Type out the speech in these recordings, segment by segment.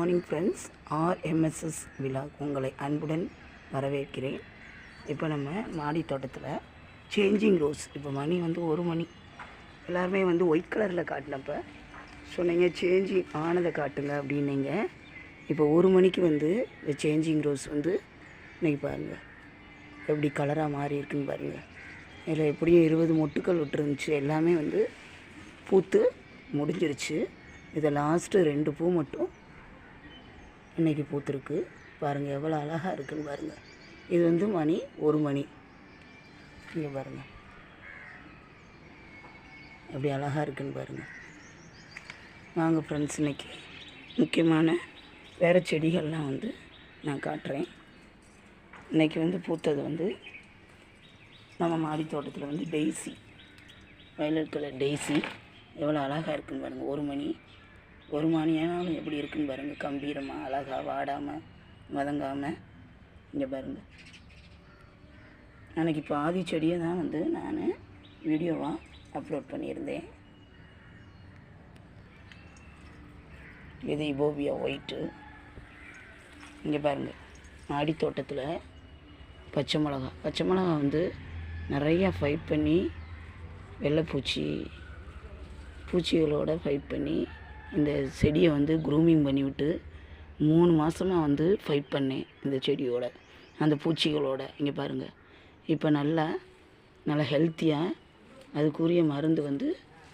Morning friends, RMSS vlog உங்களை அன்புடன் வரவேற்கிறேன். இப்போ நம்ம மாடி தோட்டத்தில் சேஞ்சிங் ரோஸ், இப்போ மணி வந்து 1 மணி. எல்லாருமே வந்து ஒயிட் கலரில் காட்டினப்போ சொன்னீங்க சேஞ்சிங் ஆனதை காட்டுங்க அப்படின்னீங்க. இப்போ 1 மணிக்கு வந்து இந்த சேஞ்சிங் ரோஸ் வந்து இன்றைக்கி பாருங்கள் எப்படி கலராக மாறி இருக்குன்னு பாருங்கள். இதில் எப்படியும் 20 மொட்டுக்கள் விட்டுருந்துச்சு, எல்லாமே வந்து பூத்து முடிஞ்சிருச்சு. இதை லாஸ்ட்டு 2 பூ மட்டும் இன்றைக்கி பூத்துருக்கு. பாருங்கள் எவ்வளோ அழகாக இருக்குதுன்னு பாருங்கள். இது வந்து மணி 1 மணி. இங்கே பாருங்கள் எப்படி அழகாக இருக்குதுன்னு பாருங்கள். வாங்க ஃப்ரெண்ட்ஸ், இன்றைக்கி முக்கியமான வேறு செடிகள்லாம் வந்து நான் காட்டுறேன். இன்றைக்கி வந்து பூத்தது வந்து நம்ம மாடி தோட்டத்தில் வந்து டெய்ஸி, வயலட் கலர் டெய்ஸி எவ்வளோ அழகாக இருக்குதுன்னு பாருங்கள். 1 மணி 1 மணியானாலும் எப்படி இருக்குதுன்னு பாருங்கள். கம்பீரமாக அழகாக வாடாமல் வதங்காமல். இங்கே பாருங்கள், அன்றைக்கி பாதி செடியை தான் வந்து நான் வீடியோவாக அப்லோட் பண்ணியிருந்தேன். இது இபோபியா ஒயிட்டு. இங்கே பாருங்கள், மாடி தோட்டத்தில் பச்சை மிளகா வந்து நிறையா ஃபைட் பண்ணி பூச்சிகளோட ஃபைட் பண்ணி இந்த செடியை வந்து க்ரூமிங் பண்ணிவிட்டு 3 மாதமாக வந்து ஃபைட் பண்ணேன் இந்த செடியோட, அந்த பூச்சிகளோட. இங்கே பாருங்கள், இப்போ நல்லா ஹெல்த்தியாக அதுக்குரிய மருந்து வந்து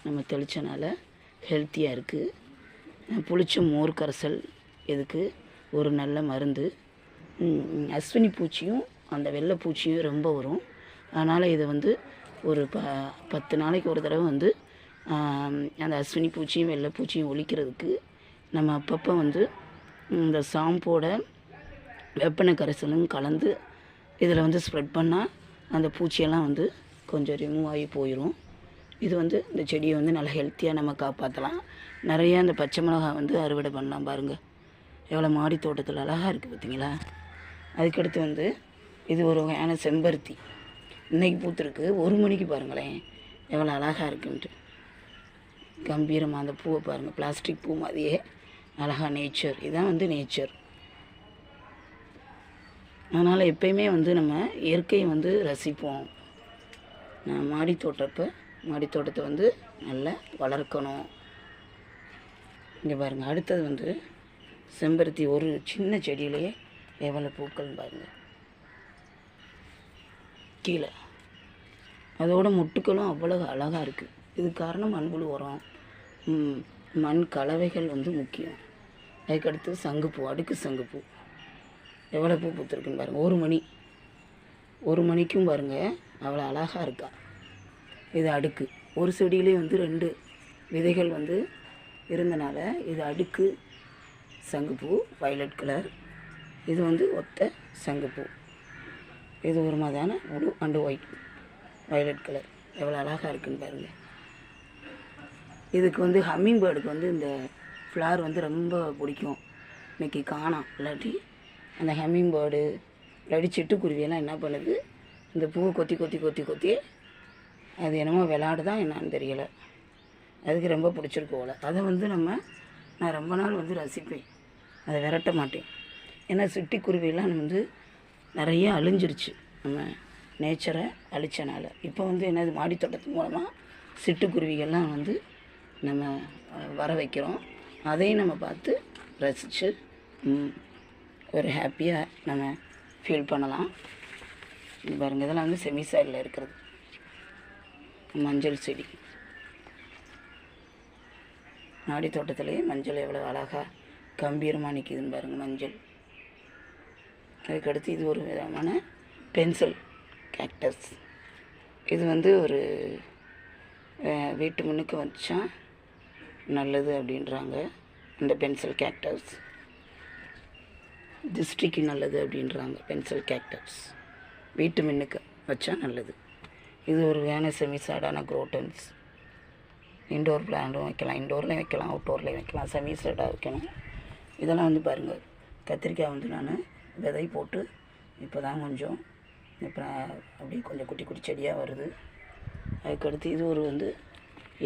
நம்ம தெளித்தனால ஹெல்த்தியாக இருக்குது. புளிச்ச மோர் கரைசல் இதுக்கு ஒரு நல்ல மருந்து. அஸ்வினி பூச்சியும் அந்த வெள்ளை பூச்சியும் ரொம்ப வரும். அதனால் இதை வந்து ஒரு 10 நாளைக்கு ஒரு தடவை வந்து அந்த அஸ்வினி பூச்சியும் வெள்ளை பூச்சியும் ஒழிக்கிறதுக்கு நம்ம அப்பப்போ வந்து இந்த ஷாம்போட வெப்பனை கரைசலும் கலந்து இதில் வந்து ஸ்ப்ரெட் பண்ணால் அந்த பூச்சியெல்லாம் வந்து கொஞ்சம் ரிமூவ் ஆகி போயிடும். இது வந்து இந்த செடியை வந்து நல்லா ஹெல்த்தியாக நம்ம காப்பாற்றலாம். நிறையா இந்த பச்சை மிளகாய் வந்து அறுவடை பண்ணலாம். பாருங்கள் எவ்வளோ மாடி தோட்டத்தில் அழகாக இருக்குது பார்த்தீங்களா. அதுக்கடுத்து வந்து இது ஒரு வகையான செம்பருத்தி இன்றைக்கி பூத்துருக்கு. 1 மணிக்கு பாருங்களேன் எவ்வளோ அழகாக இருக்குன்ட்டு. கம்பீரமாக அந்த பூவை பாருங்கள், பிளாஸ்டிக் பூ மாதிரியே அழகாக நேச்சர். இதுதான் வந்து நேச்சர். அதனால் எப்பயுமே வந்து நம்ம இயற்கையை வந்து ரசிப்போம். நான் மாடி தோட்டத்தை வந்து நல்லா வளர்க்கணும். இங்கே பாருங்கள், அடுத்தது வந்து செம்பருத்தி. ஒரு சின்ன செடியிலேயே எவ்வளோ பூக்கள்னு பாருங்கள். கீழே அதோட மொட்டுக்களும் அவ்வளோ அழகாக இருக்குது. இது காரணம் மண்புழு உரம், மண் கலவைகள் வந்து முக்கியம். அதுக்கடுத்து சங்குப்பூ, அடுக்கு சங்குப்பூ எவ்வளோ பூ பூத்துருக்குன்னு பாருங்கள். 1 மணிக்கும் பாருங்கள் அவ்வளோ அழகாக இருக்கா. இது அடுக்கு. ஒரு செடியிலே வந்து 2 விதைகள் வந்து இருந்தனால இது அடுக்கு சங்குப்பூ வயலட் கலர். இது வந்து ஒத்த சங்குப்பூ. இது ஒரு மாதிரியான blue and white violet colour எவ்வளோ அழகாக இருக்குதுன்னு பாருங்கள். இதுக்கு வந்து ஹம்மிங் பேர்டுக்கு வந்து இந்த ஃப்ளவர் வந்து ரொம்ப பிடிக்கும். இன்றைக்கி காணோம். இல்லாட்டி அந்த ஹம்மிங் பேர்டு இல்லாட்டி சிட்டுக்குருவியெல்லாம் என்ன பண்ணுது, இந்த பூவை கொத்தி அது என்னமோ விளாடுதான் என்னான்னு தெரியலை. அதுக்கு ரொம்ப பிடிச்சிருக்கு போல். அதை வந்து நான் ரொம்ப நாள் வந்து ரசிப்பேன், அதை விரட்ட மாட்டேன். ஏன்னா சிட்டுக்குருவியெல்லாம் வந்து நிறைய அழிஞ்சிருச்சு, நம்ம நேச்சரை அழிச்சனால. இப்போ வந்து என்னது மாடி தோட்டத்து மூலமாக சிட்டுக்குருவிகள்லாம் வந்து நம்ம வர வைக்கிறோம். அதையும் நம்ம பார்த்து ரசித்து ஒரு ஹாப்பியாக நம்ம ஃபீல் பண்ணலாம். இது பாருங்கள், இதெல்லாம் வந்து செமி சைடில் இருக்கிறது மஞ்சள் செடி. மாடி தோட்டத்துலேயே மஞ்சள் எவ்வளோ அழகாக கம்பீரமாக நிற்கிதுன்னு பாருங்கள் மஞ்சள். அதுக்கடுத்து இது ஒரு விதமான பென்சில் கேக்டஸ். இது வந்து ஒரு வீட்டு முன்னுக்கு வச்சா நல்லது அப்படின்றாங்க. இந்த பென்சில் கேக்டஸ் திருஷ்டிக்கு நல்லது அப்படின்றாங்க. பென்சில் கேக்டஸ் வீட்டு முன்னுக்கு வச்சா நல்லது. இது ஒரு வேன செமிசைடான குரோட்டன்ஸ். இன்டோர் பிளான்ட்டும் வைக்கலாம், இன்டோர்லேயும் வைக்கலாம், அவுட்டோர்லேயும் வைக்கலாம், செமிசைடாக வைக்கணும். இதெல்லாம் வந்து பாருங்கள், கத்திரிக்காய் வந்து நான் விதை போட்டு இப்போ தான் கொஞ்சம் அப்படியே கொஞ்சம் குட்டி செடியாக வருது. அதுக்கடுத்து இது ஒரு வந்து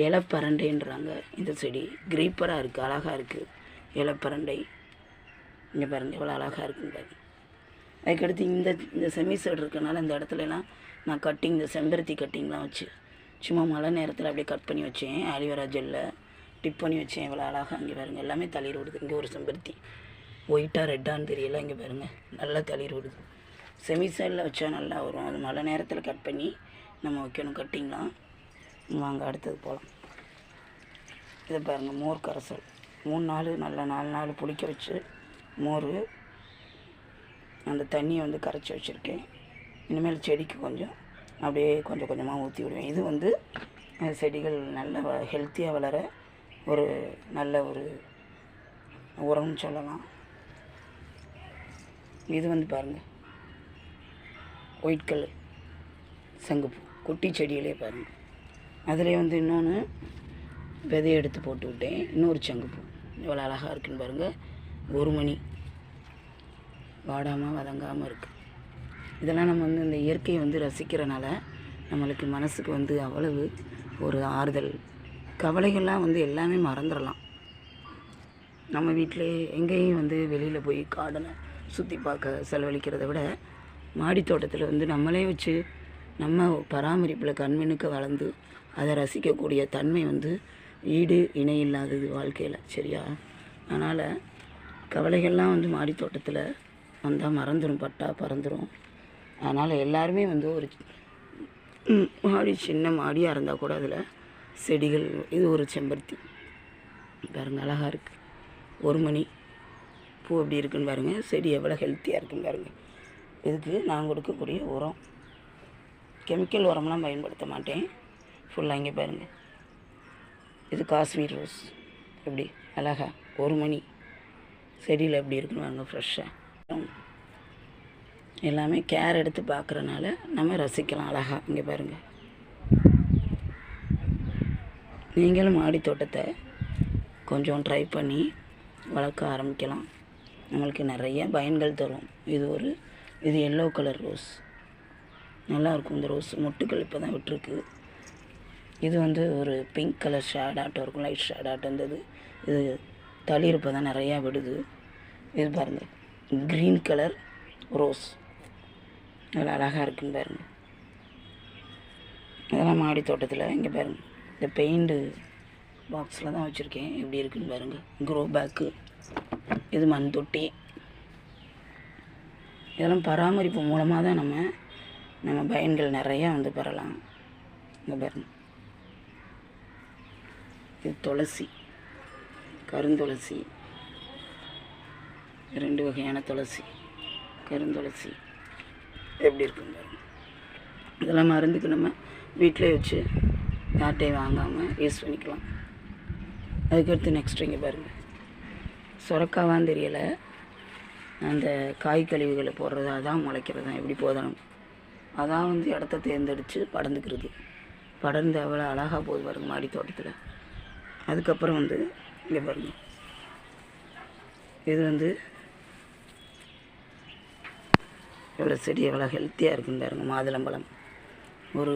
இலப்பரண்டைன்றாங்க. இந்த செடி கிரீப்பராக இருக்குது, அழகாக இருக்குது. இலப்பரண்டை இங்கே பாருங்கள் எவ்வளோ அழகாக இருக்குங்க பாருங்க. அதுக்கடுத்து இந்த இந்த செமி சைடு இருக்கனால இந்த இடத்துலலாம் நான் கட்டிங், இந்த செம்பருத்தி கட்டிங்லாம் வச்சு சும்மா மழை நேரத்தில் அப்படியே கட் பண்ணி வச்சேன். ஆலிவேரா ஜெல்லில் டிப் பண்ணி வச்சேன். எவ்வளோ அழகாக இங்கே பாருங்கள் எல்லாமே தளிர் விடுது. இங்கே ஒரு செம்பருத்தி ஒயிட்டாக ரெட்டான்னு தெரியல. இங்கே பாருங்கள் நல்லா தளிர் விடுது. செமி சைடில் வச்சா நல்லா வரும். அது மழை நேரத்தில் கட் பண்ணி நம்ம வைக்கணும் கட்டிங்லாம். வாங்க அடுத்தது போகலாம். இதை பாருங்கள் மோர் கரைசல் 3 நாள் நல்லா 4 நாள் புளிக்க வச்சு மோர் அந்த தண்ணியை வந்து கரைச்சி வச்சுருக்கேன். இனிமேல் செடிக்கு கொஞ்சம் அப்படியே கொஞ்சம் கொஞ்சமாக ஊற்றி விடுவேன். இது வந்து செடிகள் நல்ல ஹெல்த்தியாக வளர ஒரு நல்ல ஒரு உரம்னு சொல்லலாம். இது வந்து பாருங்கள் ஒயிட் கலர் சங்குப்பூ குட்டி செடியிலே பாருங்கள். அதிலே வந்து இன்னொன்று விதையை எடுத்து போட்டு விட்டேன். இன்னொரு சங்குப்பூ எவ்வளோ அழகாக இருக்குன்னு பாருங்கள். 1 மணி வாடாமல் வதங்காமல் இருக்குது. இதெல்லாம் நம்ம வந்து இந்த இயற்கையை வந்து ரசிக்கிறனால நம்மளுக்கு மனசுக்கு வந்து அவ்வளவு ஒரு ஆறுதல். கவலைகள்லாம் வந்து எல்லாமே மறந்துடலாம். நம்ம வீட்டிலே எங்கேயும் வந்து வெளியில் போய் கார்டனை சுற்றி பார்க்க செலவழிக்கிறத விட மாடி தோட்டத்தில் வந்து நம்மளே வச்சு நம்ம பராமரிப்பில் கண்மீனுக்கு வளர்ந்து அதை ரசிக்கக்கூடிய தன்மை வந்து ஈடு இணை இல்லாதது வாழ்க்கையில். சரியா? அதனால் கவலைகள்லாம் வந்து மாடி தோட்டத்தில் வந்தால் மறந்துடும், பட்டா பறந்துடும். அதனால் எல்லாருமே வந்து ஒரு மாடி சின்ன மாடியாக இருந்தால் கூட அதில் செடிகள். இது ஒரு செம்பருத்தி பாருங்கள் அழகாக இருக்குது. 1 மணி பூ எப்படி இருக்குன்னு பாருங்கள். செடி எவ்வளோ ஹெல்த்தியாக இருக்குன்னு பாருங்கள். இதுக்கு நான் கொடுக்கக்கூடிய உரம் கெமிக்கல் உரம்லாம் பயன்படுத்த மாட்டேன். ஃபுல்லாக இங்கே பாருங்கள். இது காஷ்மீர் ரோஸ் எப்படி அழகா 1 மணி செடியில் எப்படி இருக்குன்னு பாருங்கள். ஃப்ரெஷ்ஷாக எல்லாமே கேர் எடுத்து பார்க்குறனால நம்ம ரசிக்கலாம் அழகாக. இங்கே பாருங்கள். நீங்களும் மாடி தோட்டத்தை கொஞ்சம் ட்ரை பண்ணி வளர்க்க ஆரம்பிக்கலாம். நம்மளுக்கு நிறைய பயன்கள் தரும். இது எல்லோ கலர் ரோஸ் நல்லாயிருக்கும். இந்த ரோஸ் மொட்டுக்கள் இப்போ தான் விட்டுருக்கு. இது வந்து ஒரு பிங்க் கலர் ஷேடாட்டம் இருக்கும், லைட் ஷேடாட்டம் இருந்தது. இது தளிர் இப்போ தான் நிறையா விடுது. இது பாருங்கள் க்ரீன் கலர் ரோஸ் நல்லா அழகாக இருக்குன்னு பாருங்கள். இதெல்லாம் மாடி தோட்டத்தில் இங்கே பாருங்கள். இந்த பெயிண்ட்டு பாக்ஸில் தான் வச்சுருக்கேன். எப்படி இருக்குன்னு பாருங்கள். க்ரோ பேக்கு, இது மண் தொட்டி. இதெல்லாம் பராமரிப்பு மூலமாக தான் நம்ம பயன்கள் நிறையா வந்து பெறலாம். இங்கே பாருங்கள். இது துளசி, கருந்துளசி, 2 வகையான துளசி, கருந்துளசி எப்படி இருக்குன்னு பாருங்கள். இதெல்லாம் மருந்துக்கு நம்ம வீட்டிலே வச்சு யார்ட்டையும் வாங்காமல் யூஸ் பண்ணிக்கலாம். அதுக்கடுத்து நெக்ஸ்ட் இங்கே பாருங்கள். சுரக்காவான்னு தெரியலை, அந்த காய் கழிவுகளை போடுறது அதான் முளைக்கிறது தான் எப்படி போதணும். அதான் வந்து இடத்த தேர்ந்தெடுத்து படர்ந்துக்கிறது. படர்ந்து அவ்வளோ அழகாக போகுது பாருங்கள் மாடி தோட்டத்தில். அதுக்கப்புறம் வந்து இங்கே பாருங்கள். இது வந்து எவ்வளோ செடி எவ்வளோ ஹெல்த்தியாக இருக்குன்னு பாருங்கள். மாதுளம்பழம் ஒரு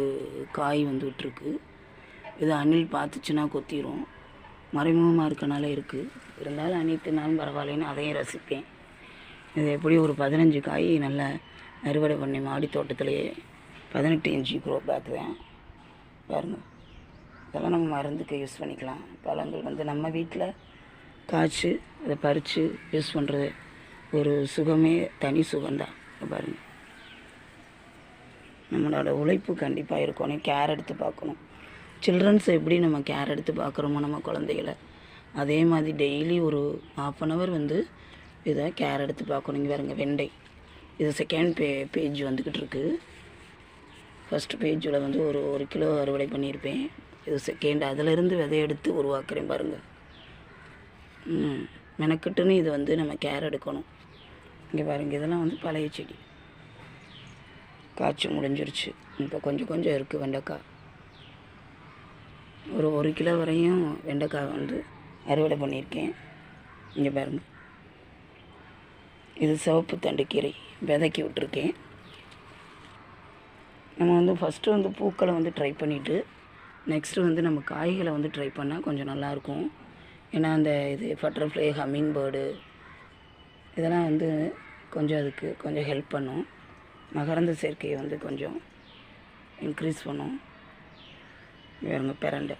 காய் வந்து விட்டுருக்கு. இது அணில் பார்த்துச்சுன்னா கொத்திரும். மறைமுகமாக இருக்கனால இருக்குது. இருந்தாலும் அணித்தினாலும் பரவாயில்லைன்னு அதையும் ரசிப்பேன். இது எப்படி ஒரு 15 காய் நல்லா அறுவடை பண்ணி மாடி தோட்டத்திலேயே 18 இன்ச்சு க்ரோ பேக் தான் பாருங்கள். இதெல்லாம் நம்ம மருந்துக்கு யூஸ் பண்ணிக்கலாம். பழங்கள் வந்து நம்ம வீட்டில் காய்ச்சி அதை பறித்து யூஸ் பண்ணுறது ஒரு சுகமே தனி சுகம்தான். பாருங்கள். நம்மளோட உழைப்பு கண்டிப்பாக இருக்கணும். கேர் எடுத்து பார்க்கணும். சில்ட்ரன்ஸ் எப்படி நம்ம கேர் எடுத்து பார்க்குறோமோ நம்ம குழந்தைகளை, அதே மாதிரி டெய்லி ஒரு 1/2 hour வந்து இதை கேர் எடுத்து பார்க்கணும். இங்கே பாருங்கள் வெண்டை. இது செகண்ட் பேஜ் வந்துக்கிட்டு இருக்குது. ஃபஸ்ட்டு பேஜில் வந்து ஒரு 1 கிலோ அறுவடை பண்ணியிருப்பேன். இது செகண்ட். அதிலிருந்து விதை எடுத்து உருவாக்குறேன் பாருங்கள். மெனக்கட்டுன்னு இது வந்து நம்ம கேர் எடுக்கணும். இங்கே பாருங்கள். இதெல்லாம் வந்து பழைய செடி காய்ச்சி முடிஞ்சிருச்சு. இப்போ கொஞ்சம் கொஞ்சம் இருக்குது வெண்டைக்காய். ஒரு 1 கிலோ வரையும் வெண்டைக்காய் வந்து அறுவடை பண்ணியிருக்கேன். இங்கே பாருங்கள். இது சிவப்பு தண்டுக்கீரை விதைக்கி விட்டுருக்கேன். நம்ம வந்து ஃபஸ்ட்டு வந்து பூக்களை வந்து ட்ரை பண்ணிவிட்டு நெக்ஸ்ட்டு வந்து நம்ம காய்களை வந்து ட்ரை பண்ணால் கொஞ்சம் நல்லாயிருக்கும். ஏன்னா அந்த இது பட்டர்ஃப்ளை, ஹம்மிங் பேர்டு, இதெல்லாம் வந்து கொஞ்சம் அதுக்கு கொஞ்சம் ஹெல்ப் பண்ணும். மகரந்த சேர்க்கையை வந்து கொஞ்சம் இன்க்ரீஸ் பண்ணும். வேறுங்க பிரண்டை,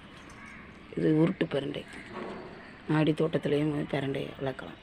இது உருட்டு பிரண்டை. மாடி தோட்டத்துலேயும் பிரண்டையை வளர்க்கலாம்.